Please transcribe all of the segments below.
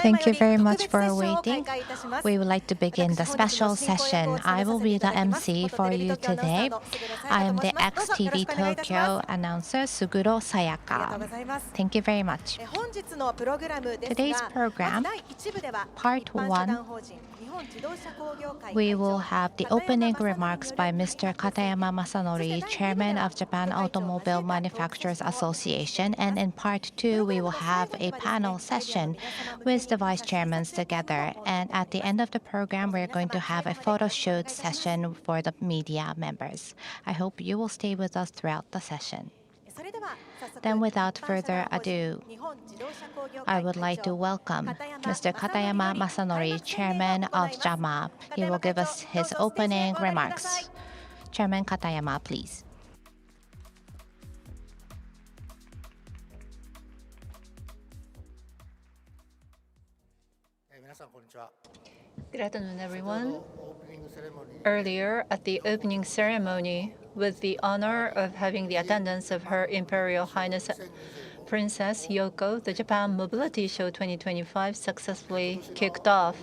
Thank you very much for waiting. We would like to begin the special session. I will be the MC for you today. I am the ex-TV Tokyo announcer Suguro Sayaka. Thank you very much. Today's program, Part 1, we will have the opening remarks by Mr. Katayama Masanori, Chairman of Japan Automobile Manufacturers Association, and in Part 2, we will have a panel session with the Vice Chairmen together. And at the end of the program, we're going to have a photo shoot session for the media members. I hope you will stay with us throughout the session. Then without further ado, I would like to welcome Mr. Katayama Masanori, Chairman of JAMA. He will give us his opening remarks. Chairman Katayama, please. Good afternoon, everyone. Earlier, at the opening ceremony, with the honor of having the attendance of Her Imperial Highness Princess Yoko, the Japan Mobility Show 2025 successfully kicked off.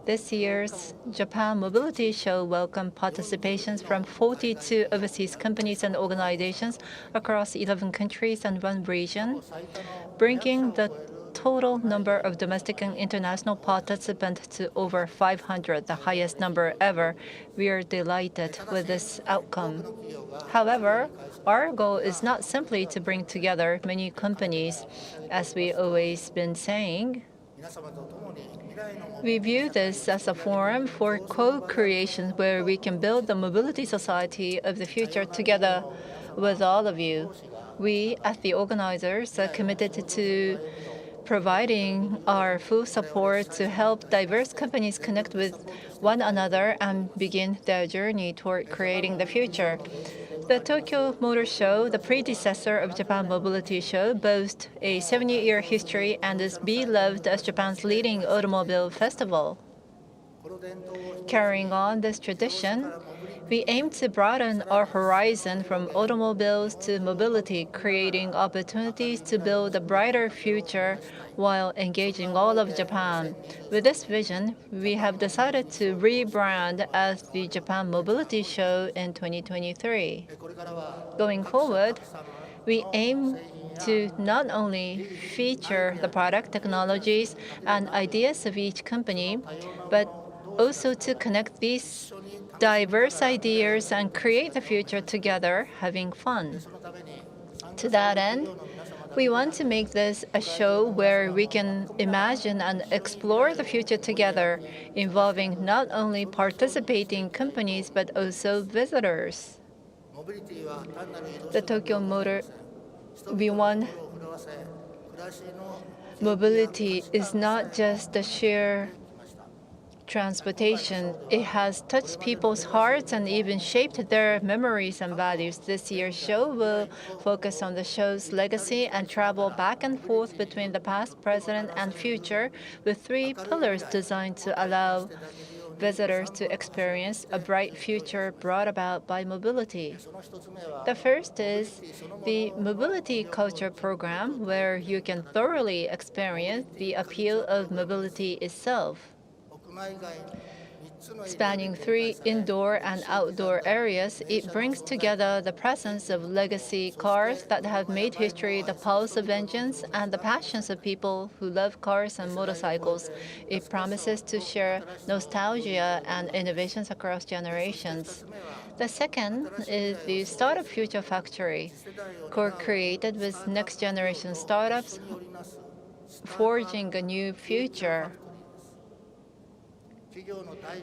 This year's Japan Mobility Show welcomed participations from 42 overseas companies and organizations across 11 countries and 1 region, bringing the total number of domestic and international participants to over 500, the highest number ever. We are delighted with this outcome. However, our goal is not simply to bring together many companies, as we always been saying. We view this as a forum for co-creation where we can build the mobility society of the future together with all of you. We, as the organizers, are committed to providing our full support to help diverse companies connect with one another and begin their journey toward creating the future. The Tokyo Motor Show, the predecessor of Japan Mobility Show, boasts a 70-year history and is beloved as Japan's leading automobile festival. Carrying on this tradition, we aim to broaden our horizon from automobiles to mobility, creating opportunities to build a brighter future while engaging all of Japan. With this vision, we have decided to rebrand as the Japan Mobility Show in 2023. Going forward, we aim to not only feature the product, technologies, and ideas of each company, but also to connect these diverse ideas and create the future together, having fun. To that end, we want to make this a show where we can imagine and explore the future together, involving not only participating companies but also visitors. The Tokyo Motor V1 mobility is not just the sheer transportation. It has touched people's hearts and even shaped their memories and values. This year's show will focus on the show's legacy and travel back and forth between the past, present, and future with 3 pillars designed to allow visitors to experience a bright future brought about by mobility. The first is the Mobility Culture Program, where you can thoroughly experience the appeal of mobility itself. Spanning 3 indoor and outdoor areas, it brings together the presence of legacy cars that have made history, the pulse of engines, and the passions of people who love cars and motorcycles. It promises to share nostalgia and innovations across generations. The second is the Startup Future Factory, co-created with next-generation startups, forging a new future.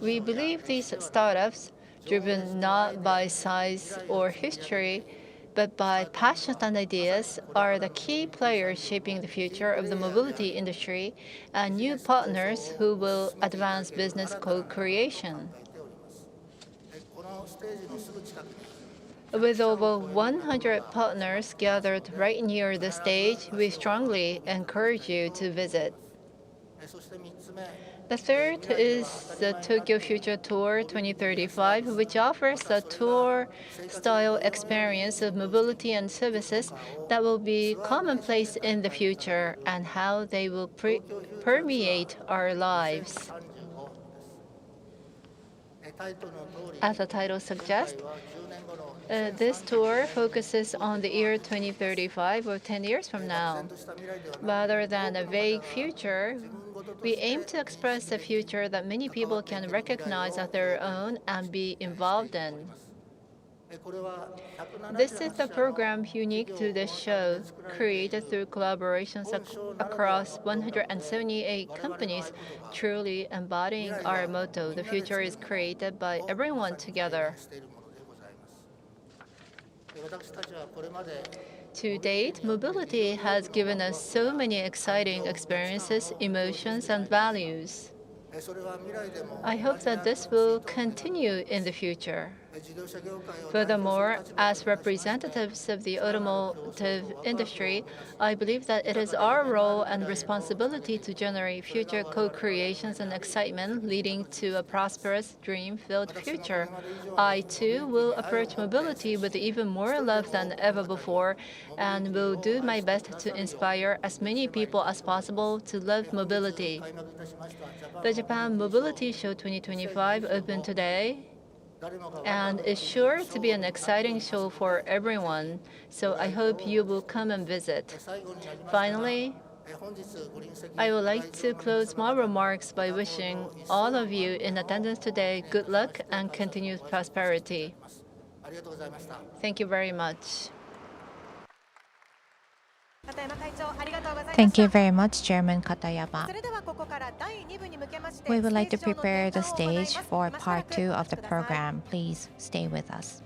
We believe these startups, driven not by size or history, but by passion and ideas, are the key players shaping the future of the mobility industry and new partners who will advance business co-creation. With over 100 partners gathered right near the stage, we strongly encourage you to visit. The third is the Tokyo Future Tour 2035, which offers a tour-style experience of mobility and services that will be commonplace in the future and how they will permeate our lives. As the title suggests, this tour focuses on the year 2035 or 10 years from now. Rather than a vague future, we aim to express a future that many people can recognize as their own and be involved in. This is a program unique to this show, created through collaborations across 178 companies, truly embodying our motto, "The future is created by everyone together." To date, mobility has given us so many exciting experiences, emotions, and values. I hope that this will continue in the future. Furthermore, as representatives of the automotive industry, I believe that it is our role and responsibility to generate future co-creations and excitement leading to a prosperous, dream-filled future. I, too, will approach mobility with even more love than ever before and will do my best to inspire as many people as possible to love mobility. The Japan Mobility Show 2025 opened today and is sure to be an exciting show for everyone, so I hope you will come and visit. Finally, I would like to close my remarks by wishing all of you in attendance today good luck and continued prosperity. Thank you very much. Thank you very much, Chairman Katayama. We would like to prepare the stage for part 2 of the program. Please stay with us.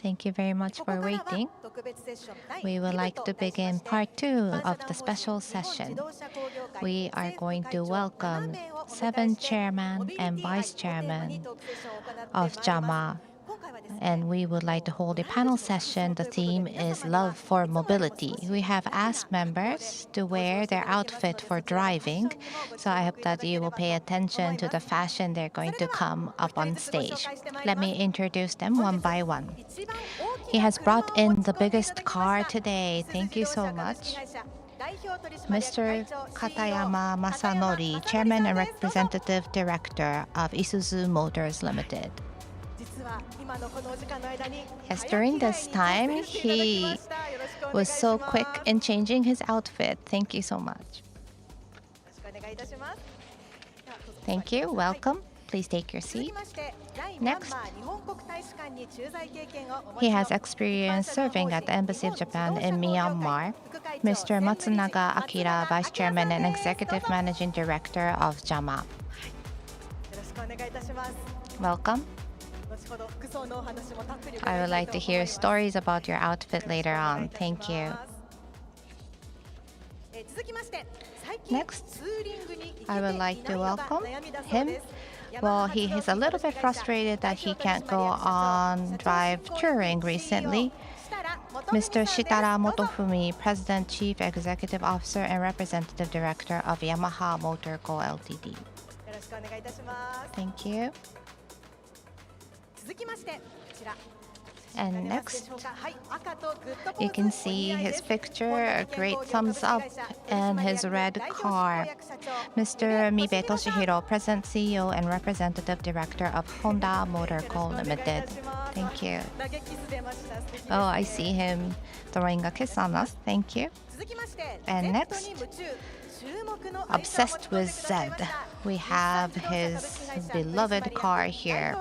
Thank you very much for waiting. We would like to begin part 2 of the special session. We are going to welcome 7 chairmen and vice chairmen of JAMA, and we would like to hold a panel session. The theme is Love for Mobility. We have asked members to wear their outfit for driving, so I hope that you will pay attention to the fashion they're going to come up on stage. Let me introduce them one by one. He has brought in the biggest car today. Thank you so much. Mr. Katayama Masanori, Chairman and Representative Director of Isuzu Motors Limited. Yes, during this time, he was so quick in changing his outfit. Thank you so much. Thank you. Welcome. Please take your seat. Next, he has experience serving at the Embassy of Japan in Myanmar. Mr. Matsunaga Akira, Vice Chairman and Executive Managing Director of JAMA. Welcome. I would like to hear stories about your outfit later on. Thank you. Next, I would like to welcome him. Well, he is a little bit frustrated that he can't go on drive touring recently. Mr. Shitara Motofumi, President, Chief Executive Officer, and Representative Director of Yamaha Motor Co., Ltd. Thank you. And next, you can see his picture, a great thumbs up, and his red car. Mr. Mibe Toshihiro, President, CEO, and Representative Director of Honda Motor Co. Limited. Thank you. Oh, I see him throwing a kiss on us. Thank you. And next, obsessed with Zed, we have his beloved car here.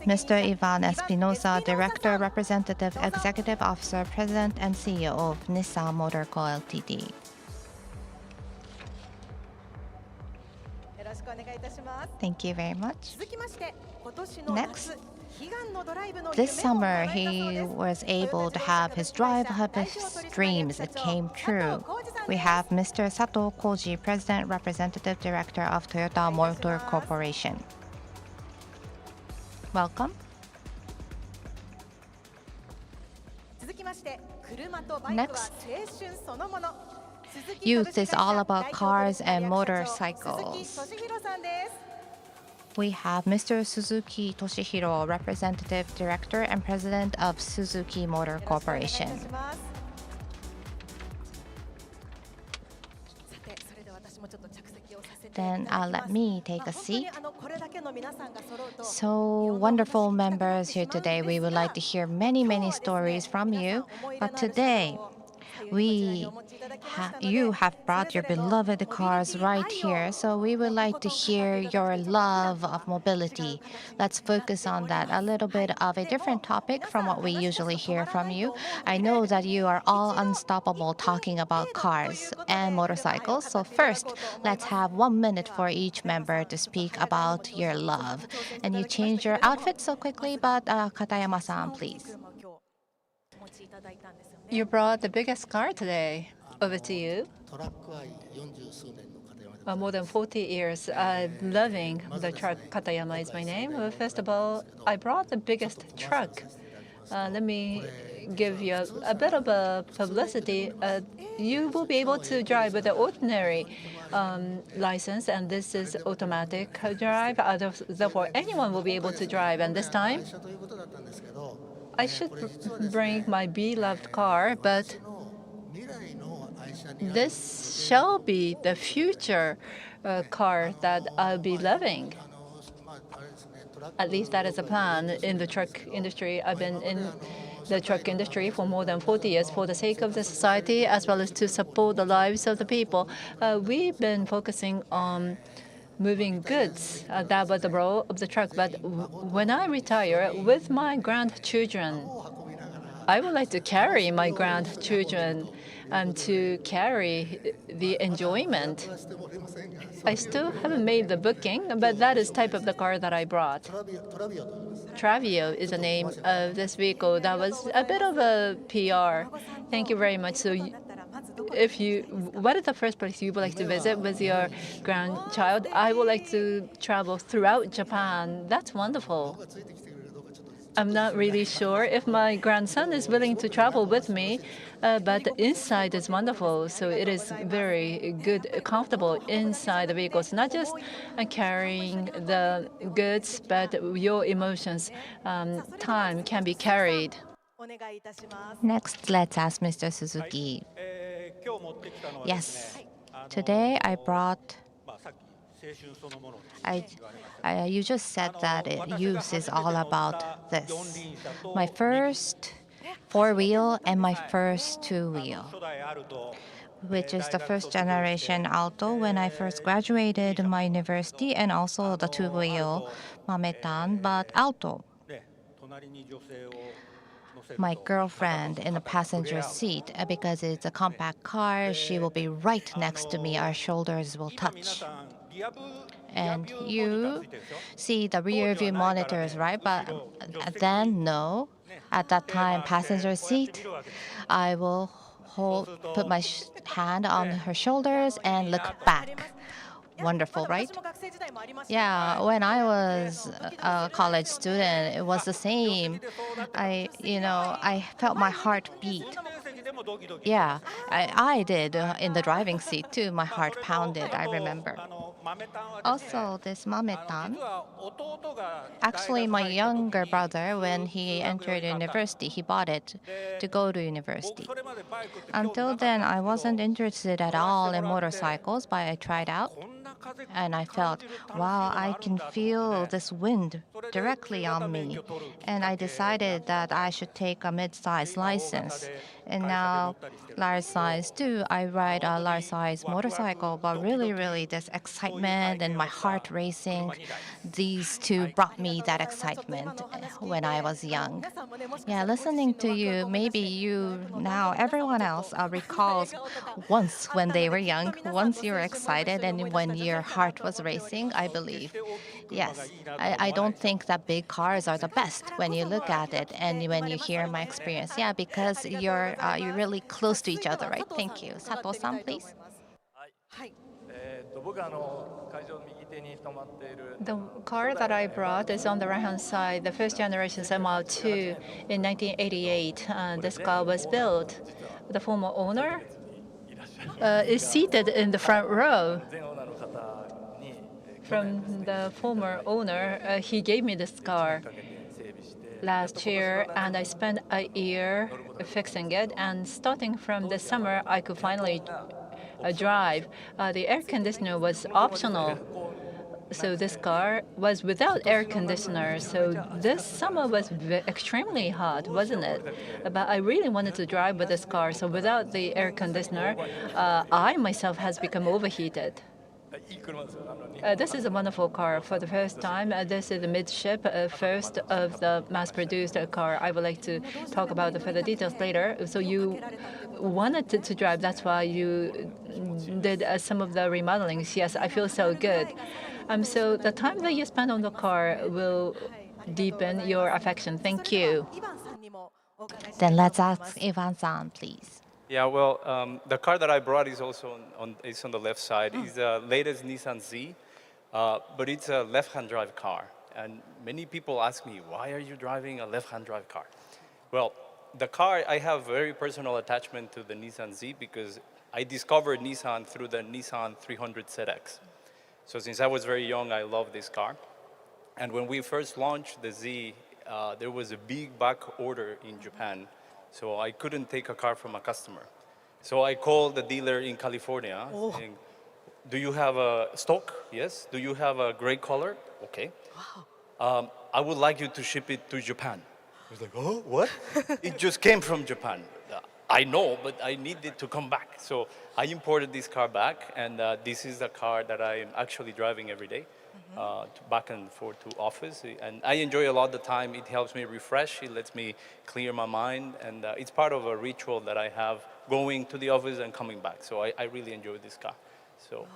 Mr. Ivan Espinosa, Director, Representative, Executive Officer, President, and CEO of Nissan Motor Co., Ltd. Thank you very much. Next, this summer he was able to have his drive of his dreams. It came true. We have Mr. Sato Koji, President, Representative Director of Toyota Motor Corporation. Welcome. Next, youth is all about cars and motorcycles. We have Mr. Suzuki Toshihiro, Representative Director and President of Suzuki Motor Corporation. Then let me take a seat. So wonderful members here today. We would like to hear many stories from you. But today, you have brought your beloved cars right here, so we would like to hear your love of mobility. Let's focus on that. A little bit of a different topic from what we usually hear from you. I know that you are all unstoppable talking about cars and motorcycles. So first, let's have 1 minute for each member to speak about your love. And you changed your outfit so quickly, but Katayama-san, please. You brought the biggest car today. Over to you. More than 40 years. I'm loving the truck. Katayama is my name. Well, first of all, I brought the biggest truck. Let me give you a bit of a publicity. You will be able to drive with the ordinary license, and this is automatic drive. Therefore, anyone will be able to drive. And this time, I should bring my beloved car, but this shall be the future car that I'll be loving. At least that is a plan in the truck industry. I've been in the truck industry for more than 40 years for the sake of the society as well as to support the lives of the people. We've been focusing on moving goods. That was the role of the truck. But when I retire with my grandchildren, I would like to carry my grandchildren. to carry the enjoyment. I still haven't made the booking, but that is type of the car that I brought. Travio is the name of this vehicle. That was a bit of a PR. Thank you very much. So what is the first place you would like to visit with your grandchild? I would like to travel throughout Japan. That's wonderful. I'm not really sure if my grandson is willing to travel with me, but the inside is wonderful. So it is very good, comfortable inside the vehicles, not just carrying the goods, but your emotions, time can be carried. Next, let's ask Mr. Suzuki. Yes, today I brought. You just said that use is all about this. My first four-wheel and my first two-wheel, which is the first generation Alto when I first graduated my university, and also the two-wheel Mametan, but Alto. My girlfriend in the passenger seat, because it's a compact car, she will be right next to me. Our shoulders will touch. And you see the rear view monitors, right? But then, no. At that time, passenger seat, I will put my hand on her shoulders and look back. Wonderful, right? Yeah, when I was a college student, it was the same. I felt my heart beat. Yeah, I did in the driving seat too. My heart pounded, I remember. Also, this Mametan, actually, my younger brother, when he entered university, he bought it to go to university. Until then, I wasn't interested at all in motorcycles, but I tried out. And I felt, wow, I can feel this wind directly on me. And I decided that I should take a mid-size license. And now, large size too. I ride a large size motorcycle, but really, this excitement and my heart racing, these two brought me that excitement when I was young. Yeah, listening to you, maybe you now, everyone else recalls once when they were young, once you were excited and when your heart was racing, I believe. Yes, I don't think that big cars are the best when you look at it and when you hear my experience. Yeah, because you're really close to each other, right? Thank you. Sato-san, please. The car that I brought is on the right-hand side, the first generation MR2 in 1988. This car was built. The former owner is seated in the front row. From the former owner, he gave me this car last year, and I spent a year fixing it. And starting from this summer, I could finally drive. The air conditioner was optional. So this car was without air conditioner. So this summer was extremely hot, wasn't it? But I really wanted to drive with this car. So without the air conditioner, I myself has become overheated. This is a wonderful car. For the first time, this is the midship, first of the mass-produced car. I would like to talk about the further details later. So you wanted to drive. That's why you did some of the remodelings. Yes, I feel so good. So the time that you spend on the car will deepen your affection. Thank you. Then let's ask Ivan-san, please. Yeah, well, the car that I brought is also on the left side. It's the latest Nissan Z, but it's a left-hand drive car. And many people ask me, why are you driving a left-hand drive car? Well, the car, I have very personal attachment to the Nissan Z because I discovered Nissan through the Nissan 300 ZX. So since I was very young, I love this car. And when we first launched the Z, there was a big back order in Japan. So I couldn't take a car from a customer. So I called the dealer in California saying, do you have a stock? Yes. Do you have a gray color? Okay. Wow. I would like you to ship it to Japan. I was like, oh, what? It just came from Japan. I know, but I need it to come back. So I imported this car back, and this is the car that I'm actually driving every day. back and forth to office. And I enjoy a lot of the time. It helps me refresh. It lets me clear my mind. And it's part of a ritual that I have going to the office and coming back. So I really enjoy this car. So.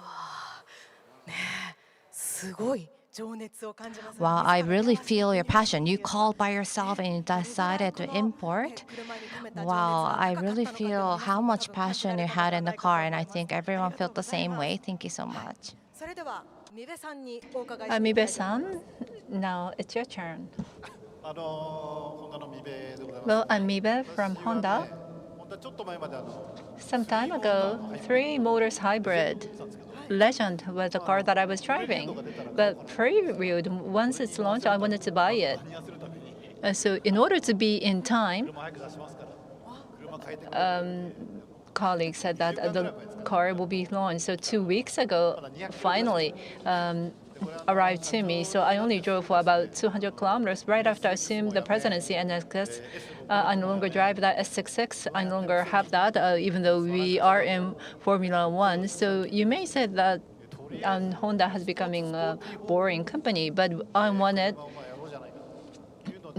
Wow, I really feel your passion. You called by yourself and you decided to import. Wow, I really feel how much passion you had in the car, and I think everyone felt the same way. Thank you so much. Mibe-san, now it's your turn. Well, I'm Mibe from Honda. Some time ago, 3 Motors Hybrid Legend was the car that I was driving. But pre-reviewed, once it's launched, I wanted to buy it. So in order to be in time, colleagues said that the car will be launched. So 2 weeks ago, finally arrived to me. So I only drove for about 200 kilometers right after I assumed the presidency. And I guess I no longer drive that S66. I no longer have that, even though we are in Formula One. So you may say that Honda has becoming a boring company, but I wanted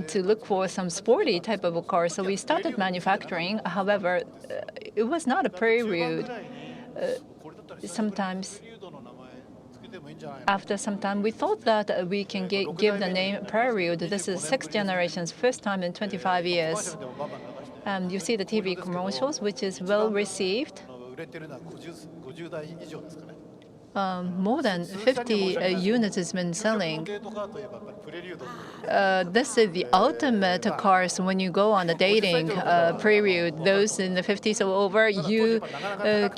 to look for some sporty type of a car. So we started manufacturing. However, it was not a pre-reviewed. Sometimes after some time, we thought that we can give the name Prelude. This is 6th generation's first time in 25 years. You see the TV commercials, which is well received. More than 50 units has been selling. This is the ultimate cars when you go on a dating period. Those in the 50s or over, you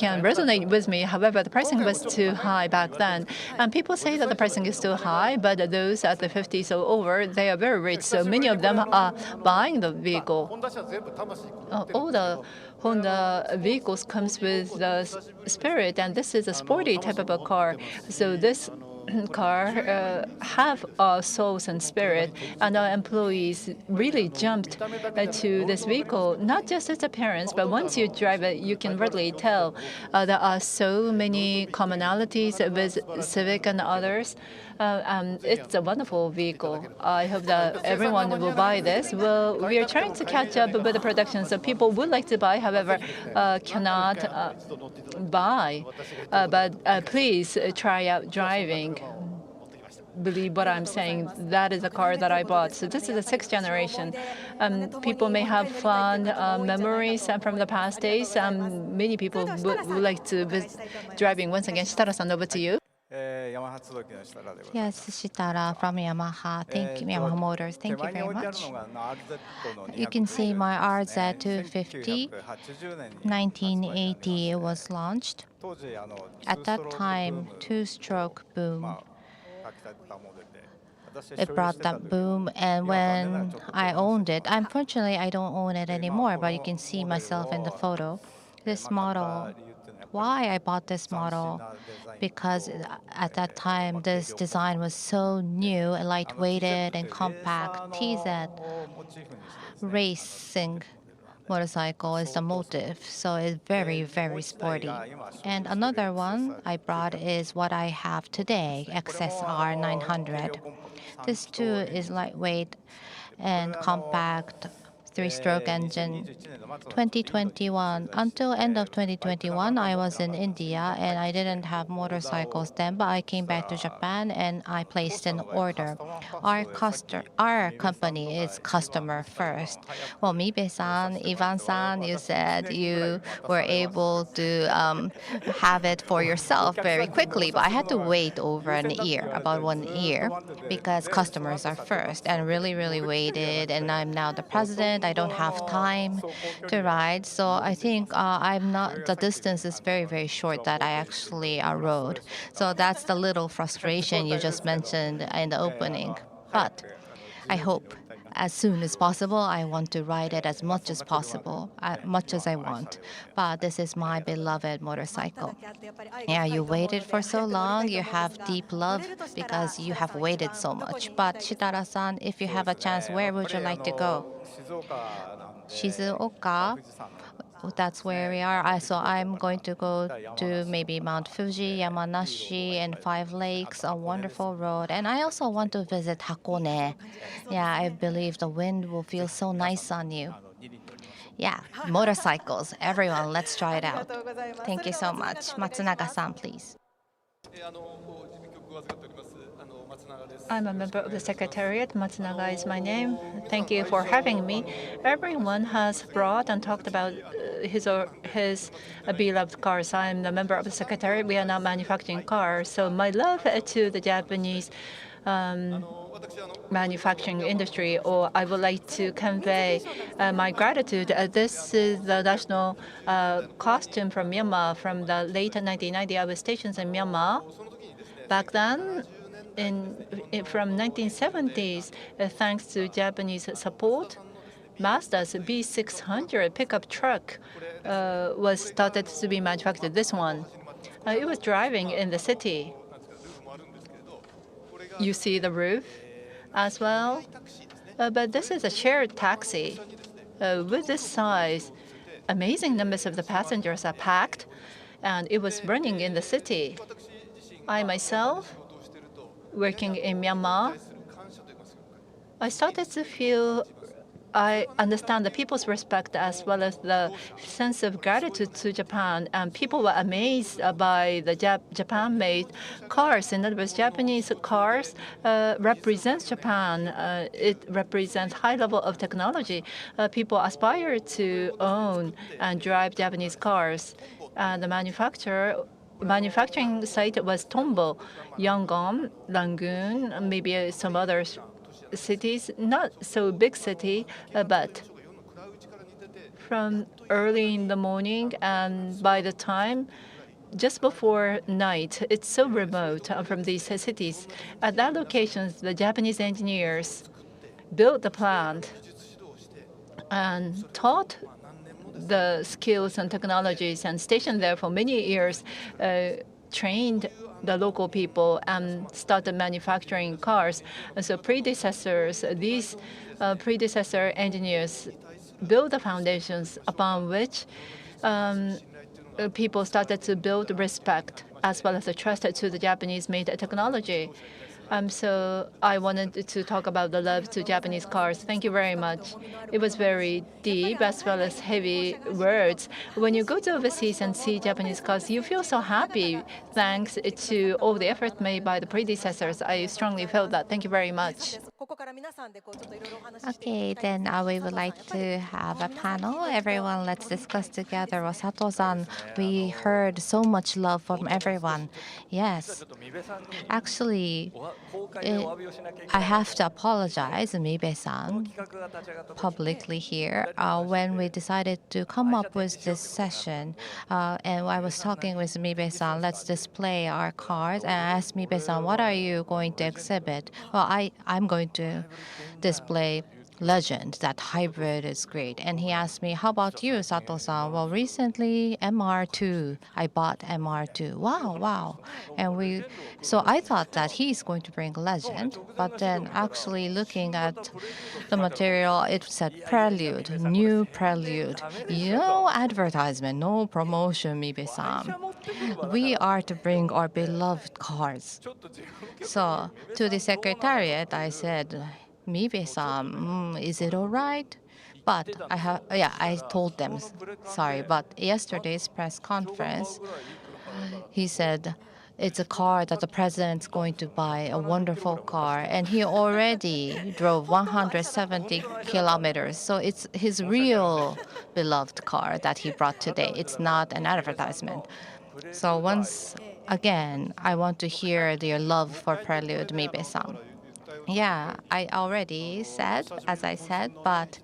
can resonate with me. However, the pricing was too high back then. And people say that the pricing is too high, but those at the 50s or over, they are very rich. So many of them are buying the vehicle. All the Honda vehicles comes with the spirit, and this is a sporty type of a car. So this car have our souls and spirit, and our employees really jumped to this vehicle, not just its appearance, but once you drive it, you can really tell there are so many commonalities with Civic and others. It's a wonderful vehicle. I hope that everyone will buy this. Well, we are trying to catch up with the production, so people would like to buy, however, cannot buy. But please try out driving. Believe what I'm saying. That is a car that I bought. So this is the 6th generation. People may have fond memories from the past days. Many people would like to visit driving. Once again, Shitara-san, over to you. Yes, Shitara from Yamaha. Thank you, Yamaha Motors. Thank you very much. You can see my RZ250, 1980 was launched. At that time, two-stroke boom. It brought that boom, and when I owned it, unfortunately I don't own it anymore, but you can see myself in the photo. This model, why I bought this model? Because at that time this design was so new, lightweighted and compact. TZ racing motorcycle is the motive, so it's very, very sporty. And another one I brought is what I have today, XSR 900. This too is lightweight and compact, 3-stroke engine. 2021, until end of 2021, I was in India and I didn't have motorcycles then, but I came back to Japan and I placed an order. Our company is customer first. Well, Mibe-san, Ivan-san, you said you were able to have it for yourself very quickly, but I had to wait over an year, about 1 year, because customers are first, and really, really waited. And I'm now the president. I don't have time to ride, so I think I'm not. The distance is very, very short that I actually rode. So that's the little frustration you just mentioned in the opening. But I hope as soon as possible, I want to ride it as much as possible, as much as I want. But this is my beloved motorcycle. Yeah, you waited for so long. You have deep love because you have waited so much. But Shitara-san, if you have a chance, where would you like to go? Shizuoka, that's where we are. So I'm going to go to maybe Mount Fuji, Yamanashi, and Five Lakes, a wonderful road. And I also want to visit Hakone. Yeah, I believe the wind will feel so nice on you. Yeah, motorcycles. Everyone, let's try it out. Thank you so much. Matsunaga-san, please. I'm a member of the Secretariat. Matsunaga is my name. Thank you for having me. Everyone has brought and talked about his beloved cars. I'm the member of the Secretariat. We are not manufacturing cars. So my love to the Japanese manufacturing industry, or I would like to convey my gratitude. This is the national costume from Myanmar from the late 1990s. I was stationed in Myanmar. Back then, from 1970s, thanks to Japanese support, Mazda's B600 pickup truck was started to be manufactured. This one, it was driving in the city. You see the roof as well, but this is a shared taxi. With this size, amazing numbers of the passengers are packed, and it was running in the city. I myself, working in Myanmar, I started to feel I understand the people's respect as well as the sense of gratitude to Japan. And people were amazed by the Japan-made cars. In other words, Japanese cars represents Japan. It represents high level of technology. People aspire to own and drive Japanese cars. The manufacturing site was Tombo, Yangon, Rangoon, maybe some other cities, not so big city, but from early in the morning and by the time just before night, it's so remote from these cities. At that location, the Japanese engineers built the plant and taught the skills and technologies and stationed there for many years, trained the local people and started manufacturing cars. And so these predecessor engineers built the foundations upon which people started to build respect as well as the trust to the Japanese-made technology. So I wanted to talk about the love to Japanese cars. Thank you very much. It was very deep as well as heavy words. When you go to overseas and see Japanese cars, you feel so happy thanks to all the effort made by the predecessors. I strongly felt that. Thank you very much. Okay, then we would like to have a panel. Everyone, let's discuss together. Well, Sato-san, we heard so much love from everyone. Yes. Actually, I have to apologize, Mibe-san, publicly here. When we decided to come up with this session, and I was talking with Mibe-san, let's display our cars, and I asked Mibe-san, what are you going to exhibit? Well, I'm going to display Legend. That hybrid is great. And he asked me, how about you, Sato-san? Well, recently, MR2. I bought MR2. Wow, wow. So I thought that he's going to bring Legend, but then actually looking at the material, it said Prelude, new Prelude. No advertisement, no promotion, Mibe-san. We are to bring our beloved cars. So to the secretariat, I said, Mibe-san, is it all right? But I told them, sorry, but yesterday's press conference, he said, it's a car that the president's going to buy, a wonderful car. And he already drove 170 kilometers. So it's his real beloved car that he brought today. It's not an advertisement. So once again, I want to hear your love for Prelude, Mibe-san. Yeah, I already said, as I said, but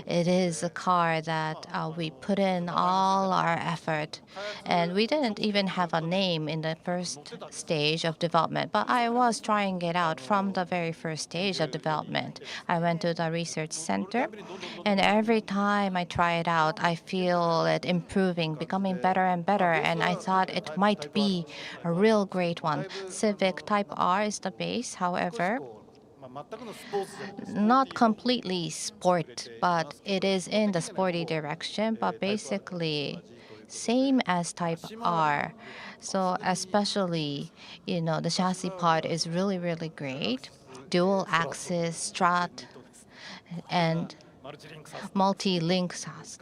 it is a car that we put in all our effort. And we didn't even have a name in the first stage of development, but I was trying it out from the very first stage of development. I went to the research center, and every time I try it out, I feel it improving, becoming better and better, and I thought it might be a real great one. Civic Type R is the base, however, not completely sport, but it is in the sporty direction, but basically same as Type R. So especially, the chassis part is really, really great. Dual axis, strut, and multi-link SAS.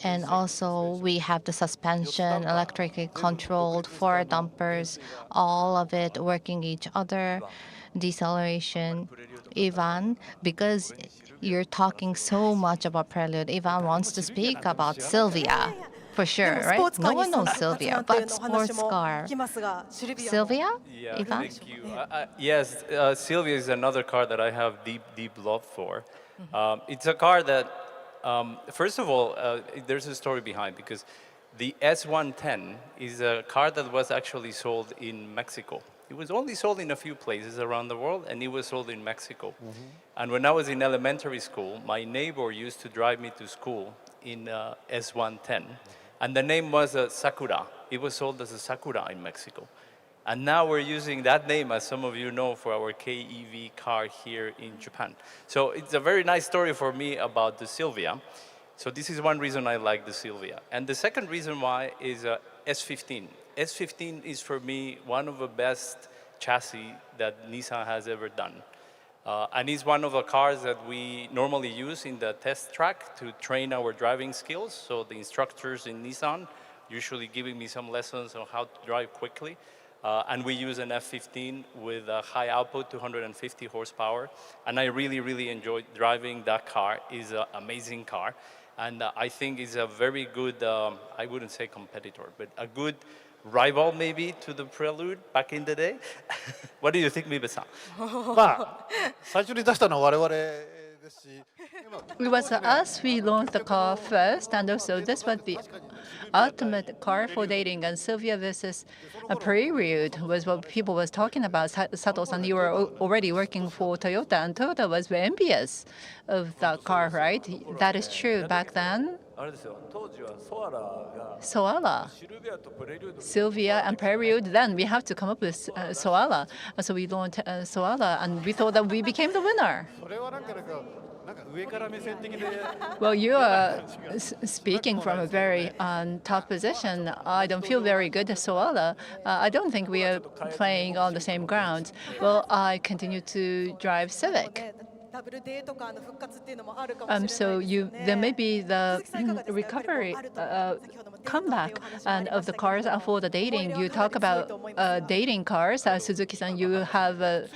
And also we have the suspension electrically controlled, four dumpers, all of it working each other, deceleration. Ivan, because you're talking so much about Prelude, Ivan wants to speak about Sylvia. For sure, right? No one knows Sylvia, but sports car. Sylvia? Yeah, Ivan? thank you. Yes, Sylvia is another car that I have deep, deep love for. It's a car that, first of all, there's a story behind because the S110 is a car that was actually sold in Mexico. It was only sold in a few places around the world, and it was sold in Mexico. And when I was in elementary school, my neighbor used to drive me to school in S110. And the name was Sakura. It was sold as a Sakura in Mexico. And now we're using that name, as some of you know, for our KEV car here in Japan. So it's a very nice story for me about the Sylvia. So this is one reason I like the Sylvia. And the second reason why is S15. S15 is for me one of the best chassis that Nissan has ever done. And it's one of the cars that we normally use in the test track to train our driving skills. So the instructors in Nissan usually giving me some lessons on how to drive quickly. And we use an F15 with a high output, 250 horsepower. And I really, really enjoyed driving that car. It's an amazing car. And I think it's a very good, I wouldn't say competitor, but a good rival maybe to the Prelude back in the day. What do you think, Mibe-san? 最初に出したのは我々ですし、It was us, we launched the car first, and also this was the ultimate car for dating. And Sylvia versus a Prelude was what people was talking about. Sato-san, you were already working for Toyota, and Toyota was very envious of that car, right? That is true back then. あれですよ、当時はソアラが Soala, シルビアとプレリュード Sylvia, and Prelude. Then we have to come up with Soala. So we launched Soala, and we thought that we became the winner. それはなんか上から目線的で Well, you are speaking from a very top position. I don't feel very good at Soala. I don't think we are playing on the same grounds. Well, I continue to drive Civic. So there may be the recovery comeback and of the cars for the dating. You talk about dating cars. Suzuki-san, you have a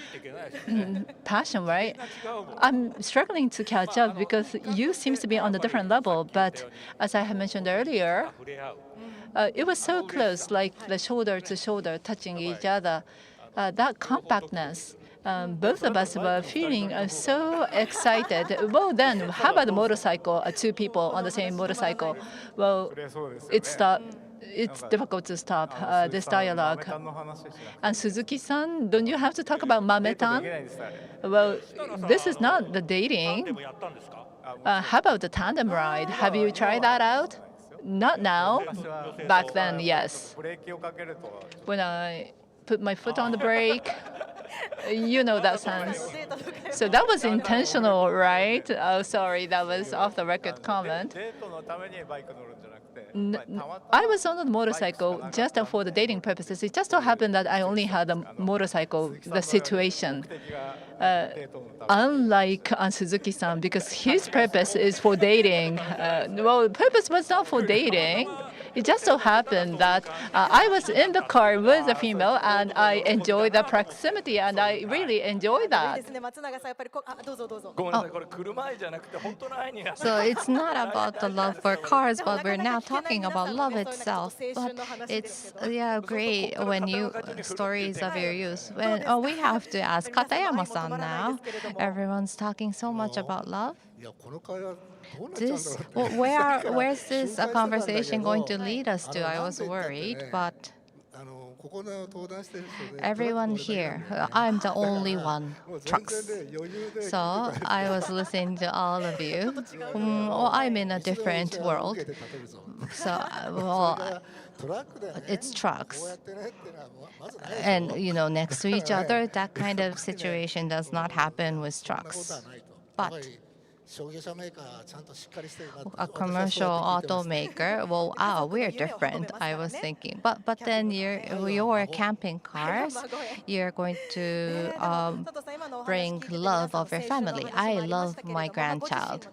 passion, right? I'm struggling to catch up because you seems to be on a different level. But as I had mentioned earlier, it was so close, like the shoulder to shoulder touching each other. That compactness. Both of us were feeling so excited. Well, then, how about the motorcycle? Two people on the same motorcycle. Well, it's difficult to stop this dialogue. And Suzuki-san, don't you have to talk about Mametan? Well, this is not the dating. How about the tandem ride? Have you tried that out? Not now. Back then, yes. When I put my foot on the brake, you know that sense. So that was intentional, right? Oh, sorry, that was off the record comment. I was on the motorcycle just for the dating purposes. It just so happened that I only had a motorcycle, the situation. Unlike Suzuki-san, because his purpose is for dating. Well, purpose was not for dating. It just so happened that I was in the car with a female, and I enjoyed the proximity, and I really enjoyed that. So it's not about the love for cars, but we're now talking about love itself. But it's great when you stories of your youth. We have to ask Katayama-san now. Everyone's talking so much about love. いやこの会話どうなっちゃうんだろう This, where's this conversation going to lead us to? I was worried, but Everyone here, I'm the only one, trucks. So I was listening to all of you. Well, I'm in a different world. So, well, it's trucks. And, next to each other, that kind of situation does not happen with trucks. But a commercial automaker, well, we're different, I was thinking. But then your camping cars, you're going to bring love of your family. I love my grandchild.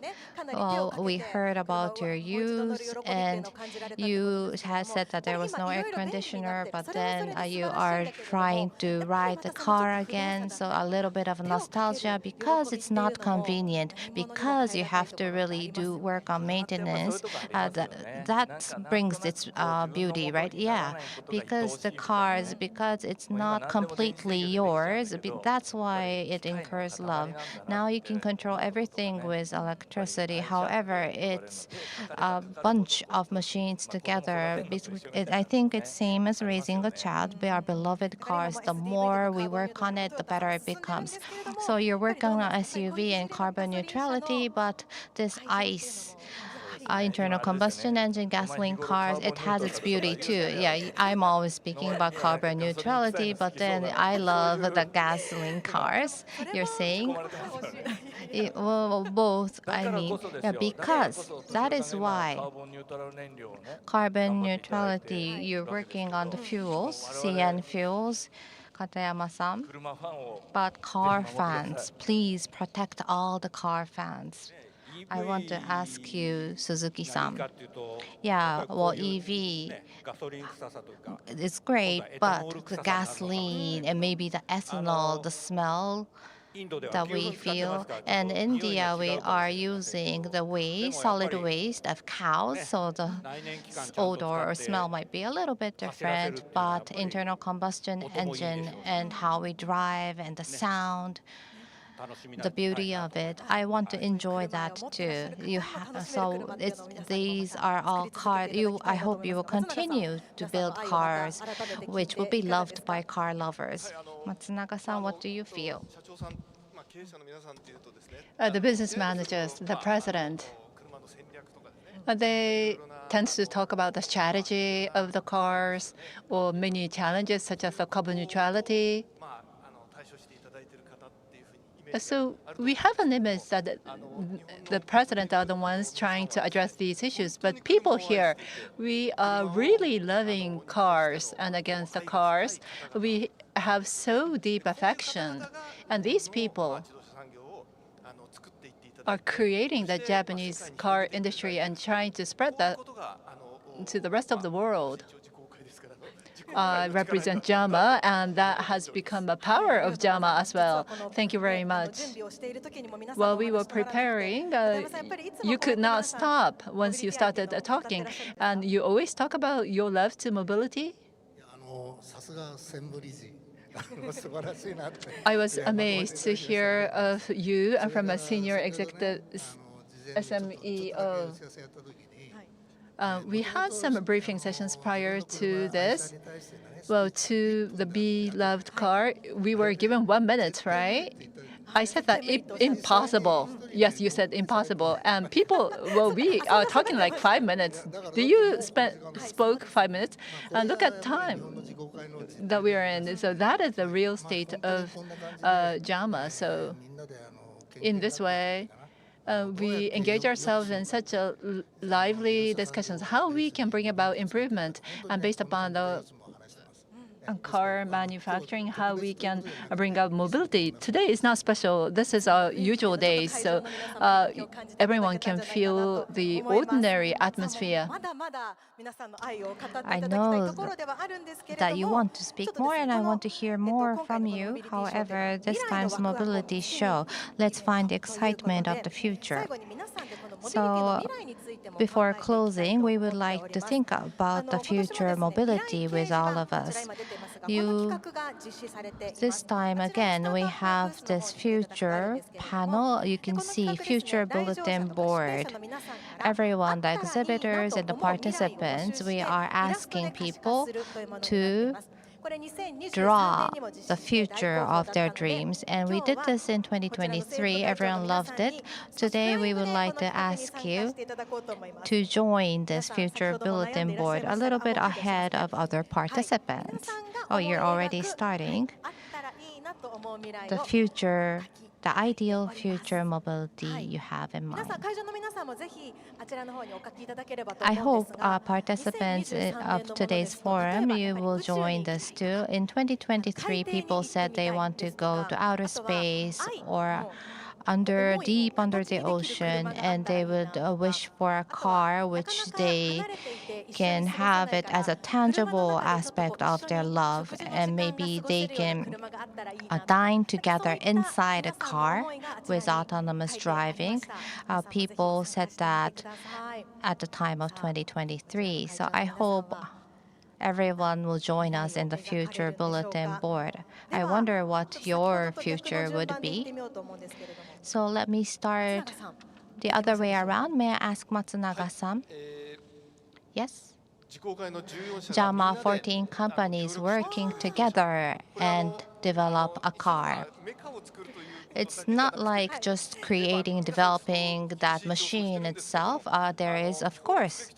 Well, we heard about your youth, and you had said that there was no air conditioner, but then you are trying to ride the car again. So a little bit of nostalgia because it's not convenient, because you have to really do work on maintenance. That brings its beauty, right? Yeah, because the cars, because it's not completely yours, that's why it incurs love. Now you can control everything with electricity. However, it's a bunch of machines together. I think it's same as raising a child. We are beloved cars. The more we work on it, the better it becomes. So you're working on SUV and carbon neutrality, but this ICE, internal combustion engine gasoline cars, it has its beauty too. Yeah, I'm always speaking about carbon neutrality, but then I love the gasoline cars. You're saying? Well, both. I mean, yeah, because that is why carbon neutrality, you're working on the fuels, CN fuels, Katayama-san. But car fans, please protect all the car fans. I want to ask you, Suzuki-san. Yeah, well, EV, it's great, but the gasoline and maybe the ethanol, the smell that we feel. And in India, we are using the waste, solid waste of cows, so the odor or smell might be a little bit different, but internal combustion engine and how we drive and the sound, the beauty of it. I want to enjoy that too. These are all cars. I hope you will continue to build cars, which will be loved by car lovers. Matsunaga-san, what do you feel? The business managers, the president, they tend to talk about the strategy of the cars or many challenges such as the carbon neutrality. So we have an image that the president are the ones trying to address these issues. But people here, we are really loving cars, and against the cars, we have so deep affection. And these people are creating the Japanese car industry and trying to spread that to the rest of the world. I represent JAMA, and that has become a power of JAMA as well. Thank you very much. While we were preparing, you could not stop once you started talking. And you always talk about your love to mobility. I was amazed to hear of you from a senior executive SMEO. We had some briefing sessions prior to this. Well, to the beloved car, we were given 1 minute, right? I said that impossible. Yes, you said impossible. And people, well, we are talking like 5 minutes. Do you spoke 5 minutes? And look at time that we are in. So that is the real state of JAMA. So in this way, we engage ourselves in such a lively discussions, how we can bring about improvement, and based upon the car manufacturing, how we can bring out mobility. Today is not special. This is our usual day, so everyone can feel the ordinary atmosphere. I know that you want to speak more, and I want to hear more from you. However, this time's mobility show, let's find the excitement of the future. So before closing, we would like to think about the future mobility with all of us. This time again, we have this future panel. You can see future bulletin board. Everyone, the exhibitors and the participants, we are asking people to draw the future of their dreams. And we did this in 2023. Everyone loved it. Today, we would like to ask you to join this future bulletin board a little bit ahead of other participants. Oh, you're already starting. The future, the ideal future mobility you have in mind. I hope participants of today's forum, you will join this too. In 2023, people said they want to go to outer space or deep under the ocean, and they would wish for a car which they can have it as a tangible aspect of their love, and maybe they can dine together inside a car with autonomous driving. People said that at the time of 2023. So I hope everyone will join us in the future bulletin board. I wonder what your future would be. So let me start the other way around. May I ask Matsunaga-san? Yes? JAMA 14 companies working together and develop a car. It's not like just creating, developing that machine itself. There is, of course,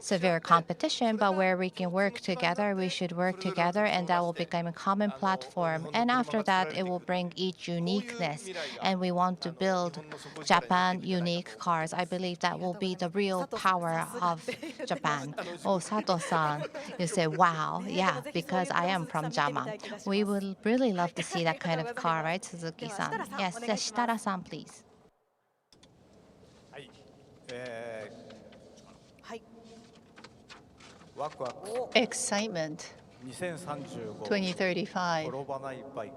severe competition, but where we can work together, we should work together, and that will become a common platform. And after that, it will bring each uniqueness, and we want to build Japan unique cars. I believe that will be the real power of Japan. Oh, Sato-san, you say, wow, yeah, because I am from JAMA. We would really love to see that kind of car, right, Suzuki-san? Yes, Shitara-san, please. はいワクワク Excitement 2035 2035, 転ばないバイク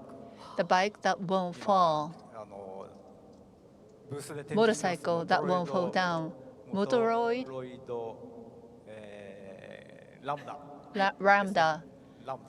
the bike that won't fall, ブースで展示してます motorcycle that won't fall down, Motoroid, ロイド、ラムダ Ramda ラムダ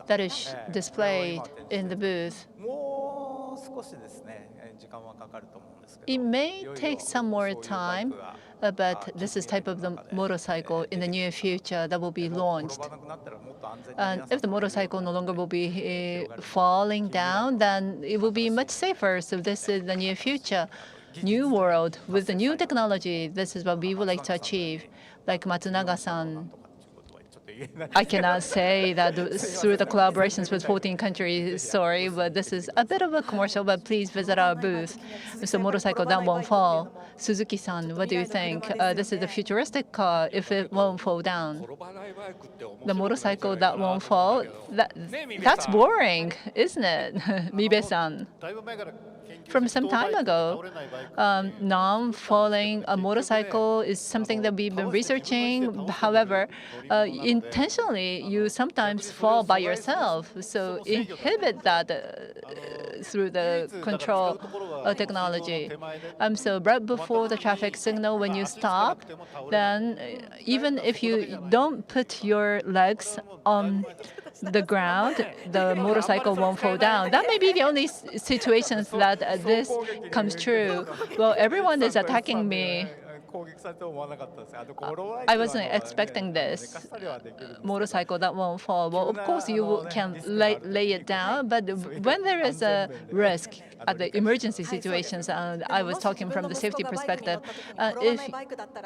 that is displayed in the booth. もう少しですね時間はかかると思うんですけど It may take some more time, but this is type of the motorcycle in the near future that will be launched. 転ばなくなったらもっと安全に And 皆さん if the motorcycle no longer will be falling down, then it will be much safer. So this is the near future, new world with the new technology. This is what we would like to achieve. Like Matsunaga-san, とかってちょっと言えない I cannot say that through the collaborations with 14 countries, sorry, but this is a bit of a commercial, but please visit our booth. It's a motorcycle that won't fall. Suzuki-san, what do you think? This is a futuristic car if it won't fall down. 転ばないバイクって面白い The motorcycle that won't fall, that's boring, isn't it? Mibe-san. だいぶ前から研究 From some time ago, 倒れないバイク non-falling motorcycle is something that we've been researching. However, intentionally, you sometimes fall by yourself. So inhibit that through the control technology. So right before the traffic signal, when you stop, then even if you don't put your legs on the ground, the motorcycle won't fall down. That may be the only situations that this comes true. Well, everyone is attacking me. 攻撃されても思わなかったです。あとゴロワイ I クは wasn't ね expecting 寝 this かしたりはできるんですけど motorcycle that won't fall. Well, of course, you can lay it down, but when there is a risk at the emergency situations, and I was talking from the safety perspective, if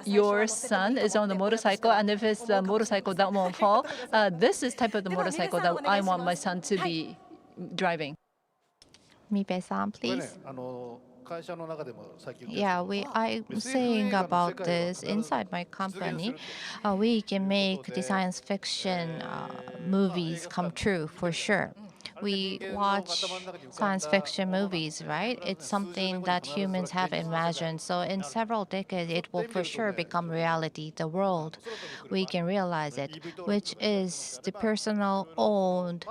your son is on the motorcycle and if it's the motorcycle that won't fall, this is type of the motorcycle that I want my son to be driving. Mibe-san, これね please. 会社の中でもさっき言って Yeah, I'm saying about this inside my company. We can make the science fiction movies come true for sure. We watch science fiction movies, right? It's something that humans have imagined. So in several decades, it will for sure become reality. The world, we can realize it, which is the personal owned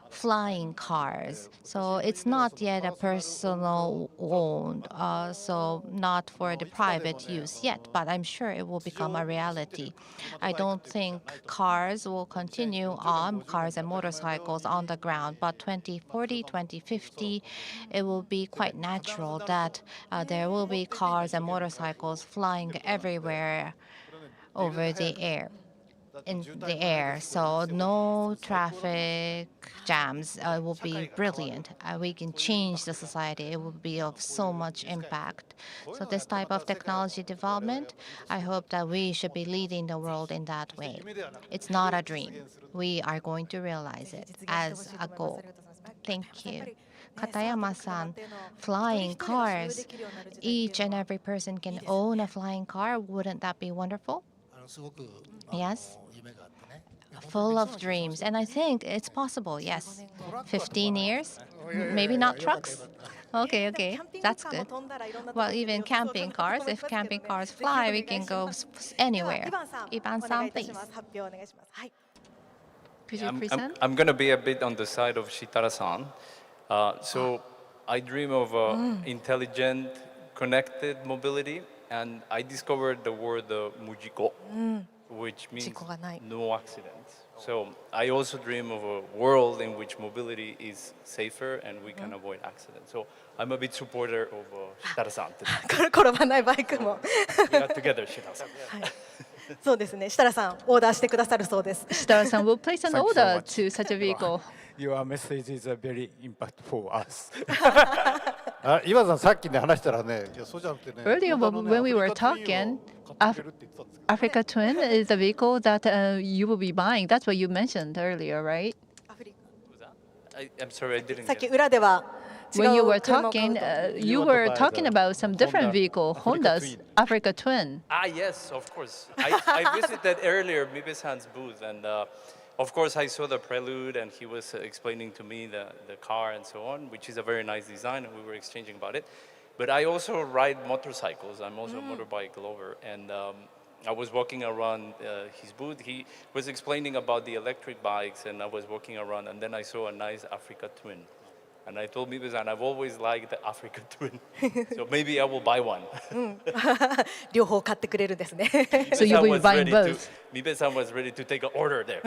flying cars. So it's not yet a personal owned, so not for the private use yet, but I'm sure it will become a reality. I don't think cars will continue on, cars and motorcycles on the ground, but 2040, 2050, it will be quite natural that there will be cars and motorcycles flying everywhere over the air. in the air, so no traffic jams. It will be brilliant. We can change the society. It will be of so much impact. So this type of technology development, I hope that we should be leading the world in that way. It's not a dream. We are going to realize it as a goal. Thank you. Katayama-san, flying cars. Each and every person can own a flying car. Wouldn't that be wonderful? Yes. Full of dreams. And I think it's possible, yes. 15 years? Maybe not trucks? Okay, okay. That's good. Well, even camping cars, if camping cars fly, we can go anywhere. Iban-san, please. Could you present? I'm going to be a bit on the side of Shitara-san. So I dream of intelligent, connected mobility, and I discovered the word mujiko, which means no accidents. So I also dream of a world in which mobility is safer and we can avoid accidents. So I'm a bit supporter of Shitara-san today. 転ばないバイクも We are together, Shitara-san. そうですね設楽さんオーダーしてくださるそうです Shitara-san will place an Thank you so order much. to such a vehicle. Your message is very impactful for us. 岩さんさっきね話したらね、いやそうじゃなくてね。 Earlier, 本当ね when we were アフリカツインを talking, 買ってくれるって言ってたんですけど Africa Twin is a vehicle that you will be buying. That's what you mentioned earlier, right? I'm sorry, I didn't さっき get it. 裏では違 When you う were 車を買う talking, と you want to were buy talking the about some different Honda vehicle, Africa Honda's Twin. Africa Twin. Yes, of course. I visited earlier Mibe-san's booth, and of course I saw the Prelude, and he was explaining to me the car and so on, which is a very nice design, and we were exchanging about it. But I also ride motorcycles. I'm also a motorbike lover, and I was walking around his booth. He was explaining about the electric bikes, and I was walking around, and then I saw a nice Africa Twin. And I told Mibe-san, I've always liked the Africa Twin, so maybe I will buy one. 両方買ってくれるんですね So you'll be was buying ready both. Mibe-san was ready to take an order there.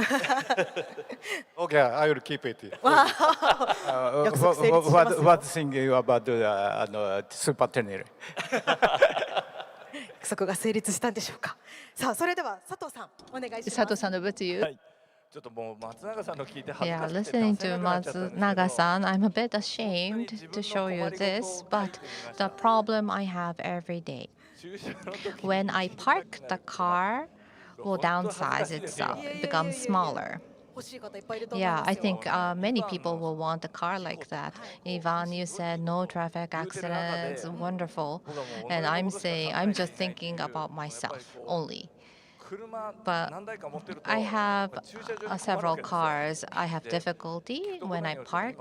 Okay, I will keep it. What think you about the super tunnel? 約束が成立したんでしょうかさあそれでは佐藤さんお願いします Sato-san, over to you. ちょっともう松永さんの聞いて恥ず Yeah, かしくて listening 出せ to なくなっちゃったんですけど Matsunaga-san, I'm a bit ashamed to show you this, but the problem I have every day. 駐車の時 When I park the car, will downsize itself, it becomes smaller. 欲しい方いっぱいいると思い Yeah, ま I すよ think many people will want a car like that. Ivan, you said no traffic accidents, wonderful. And I'm saying, I'm just thinking about myself only. 車 But 何台か持ってると I have 駐車場に困るわ several けですよ cars. I have difficulty when I park.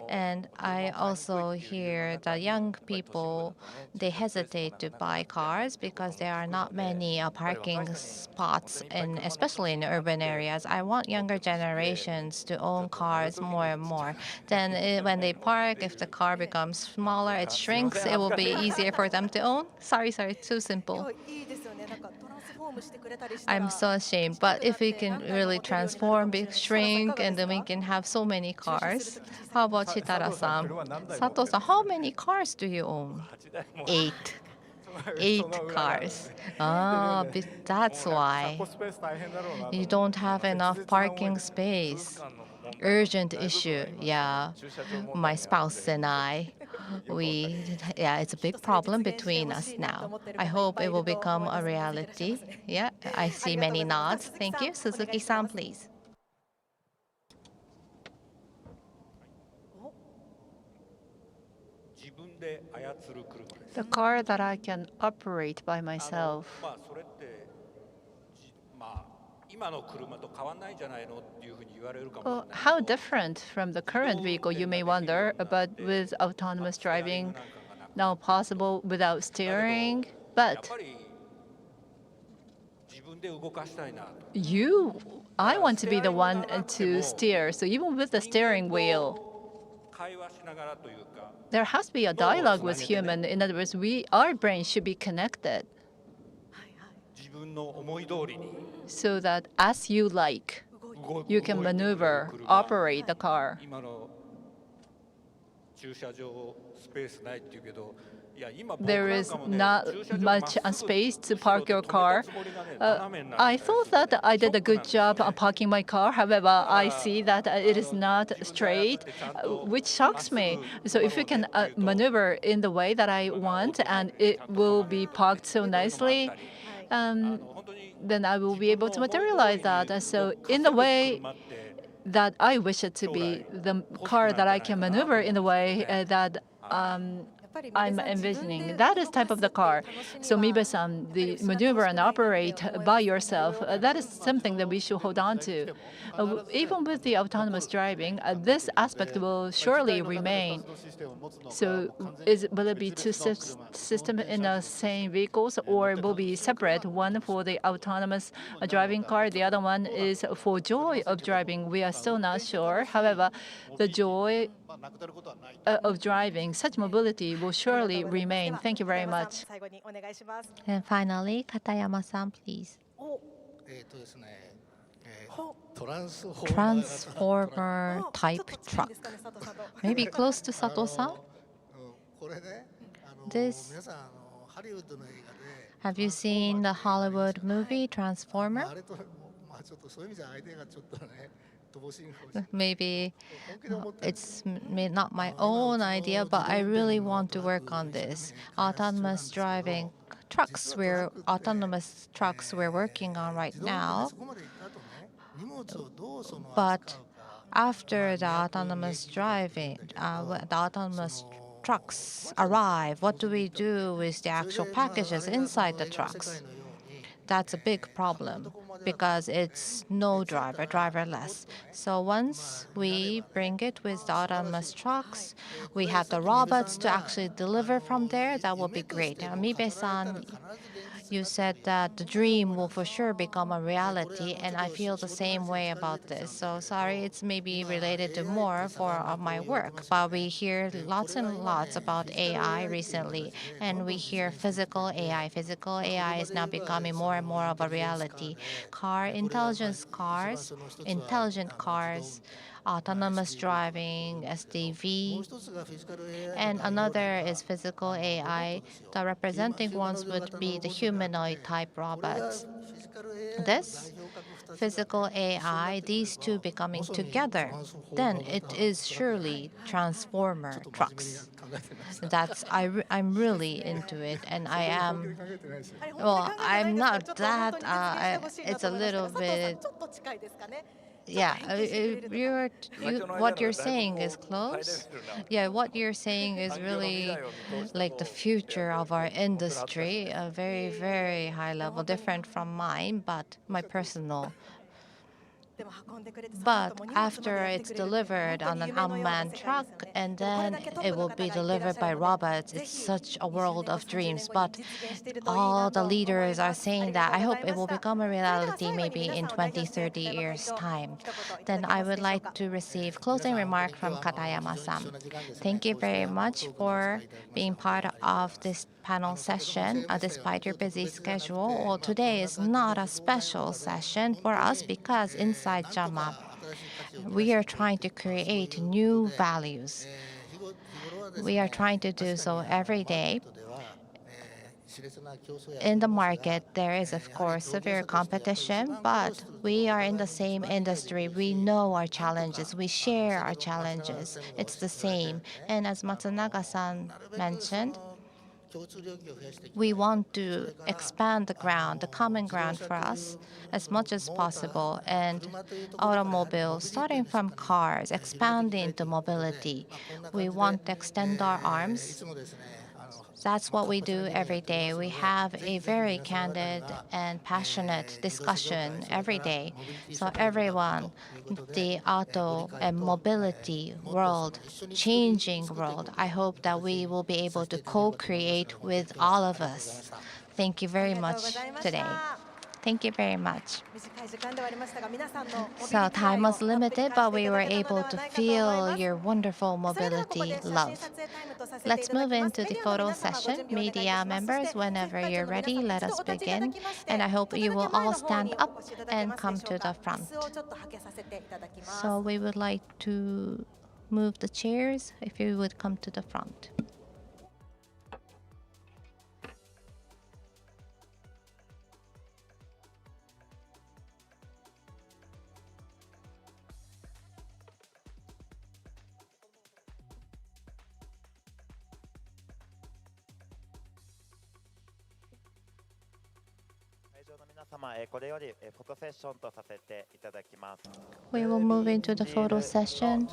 And I also hear the young people, they hesitate to buy cars because there are not many parking spots, especially in urban areas. I want younger generations to own cars more and more. Then when they park, if the car becomes smaller, it shrinks, it will be easier for them to own. Sorry, too simple. いいですよねなんかトランスフォームしてくれたりしたら I'm so ashamed. But if we can really transform, shrink, and then we can have so many cars. How about Shitara-san? Sato-san, how many cars do you own? 8. 8 cars. That's why. スペース大変だろうな You don't have enough parking space. Urgent issue. Yeah. My spouse and I, it's a big problem between us now. I hope it will become a reality. Yeah, I see many nods. Thank you. Suzuki-san, please. The car that I can operate by myself. まあそれってまあ今の車と変わんないんじゃないのっていうふうに言われるかもしれ Well, ない。 how different from the current vehicle, you may wonder, but with autonomous driving now possible without steering. やっ But ぱり自分で動かしたいなと。 I want to be the one to steer. So even with the steering wheel, 会話しながらというか。 there has to be a dialogue with human. In other words, our brain should be connected 自分の思い通りに so that as you like, 動い you can 動いてくれる maneuver, 車 operate the car. 今の駐車場スペースないっていうけど there is not much space to park your car. I thought that I did a good job on parking my car. However, I see that it is not straight, which shocks me. So if you can maneuver in the way that I want and it will be parked so nicely, then I will be able to materialize that. So in the way that I wish it to be, the car that I can maneuver in the way that I'm envisioning. That is type of the car. So Mibe-san, the maneuver and operate by yourself, that is something that we should hold on to. Even with the autonomous driving, this aspect will surely remain. So will it be two systems in the same vehicles, or will be separate, one for the autonomous driving car, the other one is for joy of driving? We are still not sure. However, the joy of driving, such mobility will surely remain. Thank you very much. And finally, Katayama-san, please. Transformer type truck. Maybe close to Sato-san? This. Have you seen the Hollywood movie Transformer? Maybe it's not my own idea, but I really want to work on this. Autonomous driving trucks, autonomous trucks we're working on right now. But after the autonomous driving, the autonomous trucks arrive, what do we do with the actual packages inside the trucks? That's a big problem because it's no driver, driverless. So once we bring it with the autonomous trucks, we have the robots to actually deliver from there. That will be great. Mibe-san, you said that the dream will for sure become a reality, and I feel the same way about this. So sorry, it's maybe related to more for my work, but we hear lots and lots about AI recently, and we hear physical AI. Physical AI is now becoming more and more of a reality. Intelligent cars, autonomous driving, SDV, and another is physical AI. The representing ones would be the humanoid type robots. This physical AI, these two becoming together, then it is surely transformer trucks. I'm really into it, and I am. Well, I'm not that. It's a little bit. Yeah, what you're saying is close. Yeah, what you're saying is really like the future of our industry, a very, very high level, different from mine, but my personal. But after it's delivered on an unmanned truck, and then it will be delivered by robots, it's such a world of dreams. But all the leaders are saying that I hope it will become a reality maybe in 20, 30 years' time. Then I would like to receive closing remark from Katayama-san. Thank you very much for being part of this panel session despite your busy schedule. Well, today is not a special session for us because inside JAMA, we are trying to create new values. We are trying to do so every day. In the market, there is, of course, severe competition, but we are in the same industry. We know our challenges. We share our challenges. It's the same. And as Matsunaga-san mentioned, we want to expand the common ground for us as much as possible. And automobiles, starting from cars, expanding to mobility. We want to extend our arms. That's what we do every day. We have a very candid and passionate discussion every day. So everyone, the auto and mobility world, changing world, I hope that we will be able to co-create with all of us. Thank you very much today. Thank you very much. So time was limited, but we were able to feel your wonderful mobility love. Let's move into the photo session. Media members, whenever you're ready, let us begin. And I hope you will all stand up and come to the front. So we would like to move the chairs if you would come to the front. We will move into the photo session.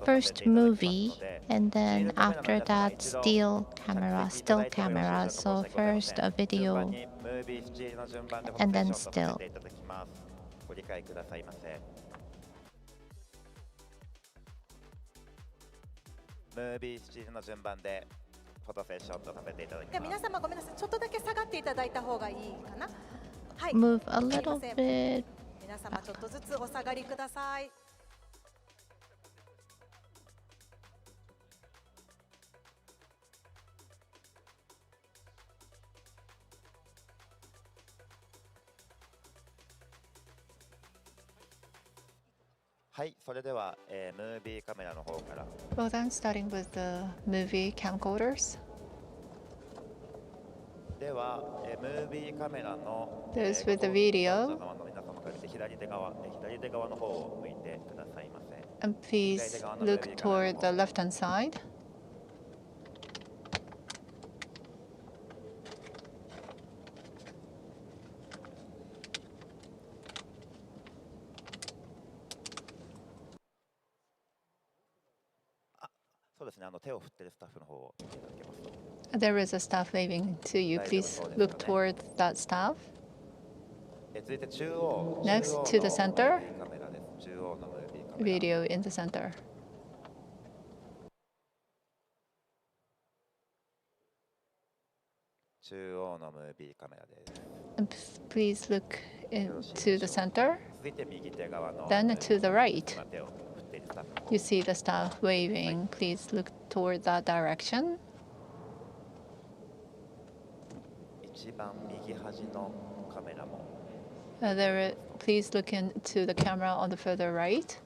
First movie, and then after that still camera. So first a video, and then still. Move a little bit. 皆様ちょっとずつお下がりください。はい、それでは、ムービーカメラの方から。 Well then, starting with the movie camcorders. では、ムービーカメラの Those with the video. 皆様から左手側の方を向いてくださいませ。 And please look toward the left-hand side. そうですね、手を振ってるスタッフの方を見ていただけますと。 There is a staff waving to you. Please look toward that staff. 続いて中央 Next to the center. カメラです。中央のムービーカメラ。 Video in the center. 中央のムービーカメラです。 And please look into the center. 続いて右手側の Then to the right. 手を振っているスタッフの方。 You see the staff waving. Please look toward that direction. 一番右端のカメラも。 Please look into the camera on the further right.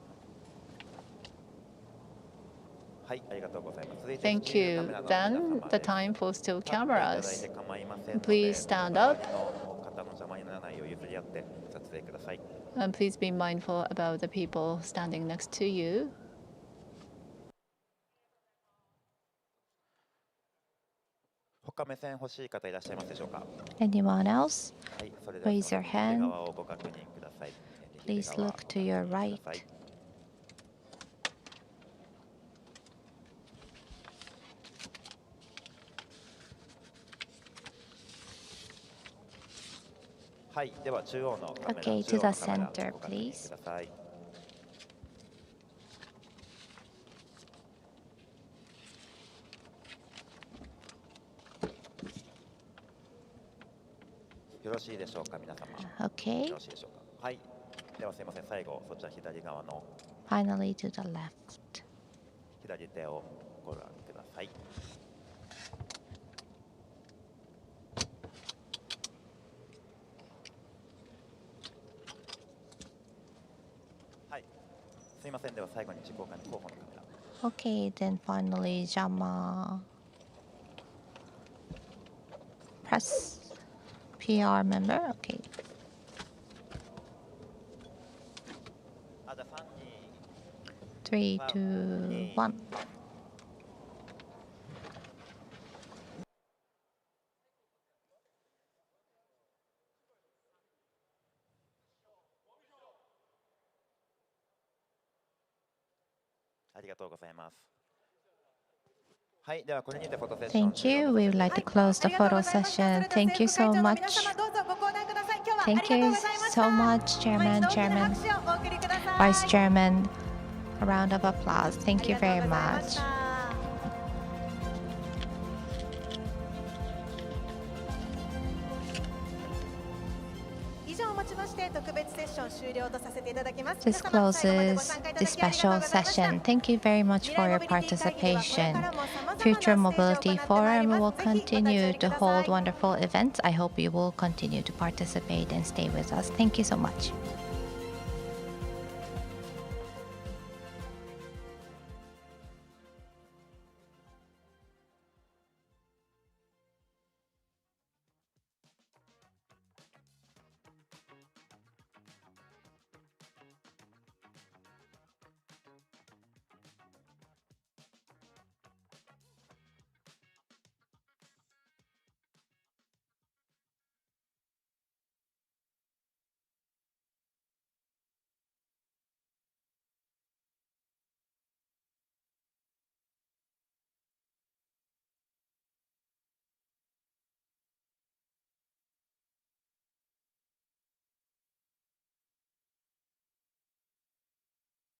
はい、ありがとうございます。 Thank you. Then the time for still cameras. Please stand up. 方の邪魔にならないよう譲り合って撮影ください。 And please be mindful about the people standing next to you. 他目線欲しい方いらっしゃいますでしょうか。 Anyone else? はい、それでは Raise your 右手 hand. 側をご確認ください。 Please look to your right. はい、では中央のカメラ、 Okay, 中 to 央の the カメラ center, ご確認 please. ください。よろしいでしょうか、皆様。 Okay. よろしいでしょうか。はい。ではすいません、最後そちら左側の Finally to the left. 左手をご覧ください。はい。すいません、では最後に自己管理候補のカメラ。 Okay, then finally JAMA press PR member. Okay. あ、じゃあ3, 2, 1. ありがとうございます。はい、ではこれにてフォトセッション Thank you. We would like to close the photo session. Thank you so much. Thank you so much, Chairman, Vice Chairman. A round of applause. Thank you very much. 以上をもちまして特別セッション終了とさせていただきます。 This closes the special session. Thank you very much for your participation. Future Mobility Forum will continue to hold wonderful events. I hope you will continue to participate and stay with us. Thank you so much.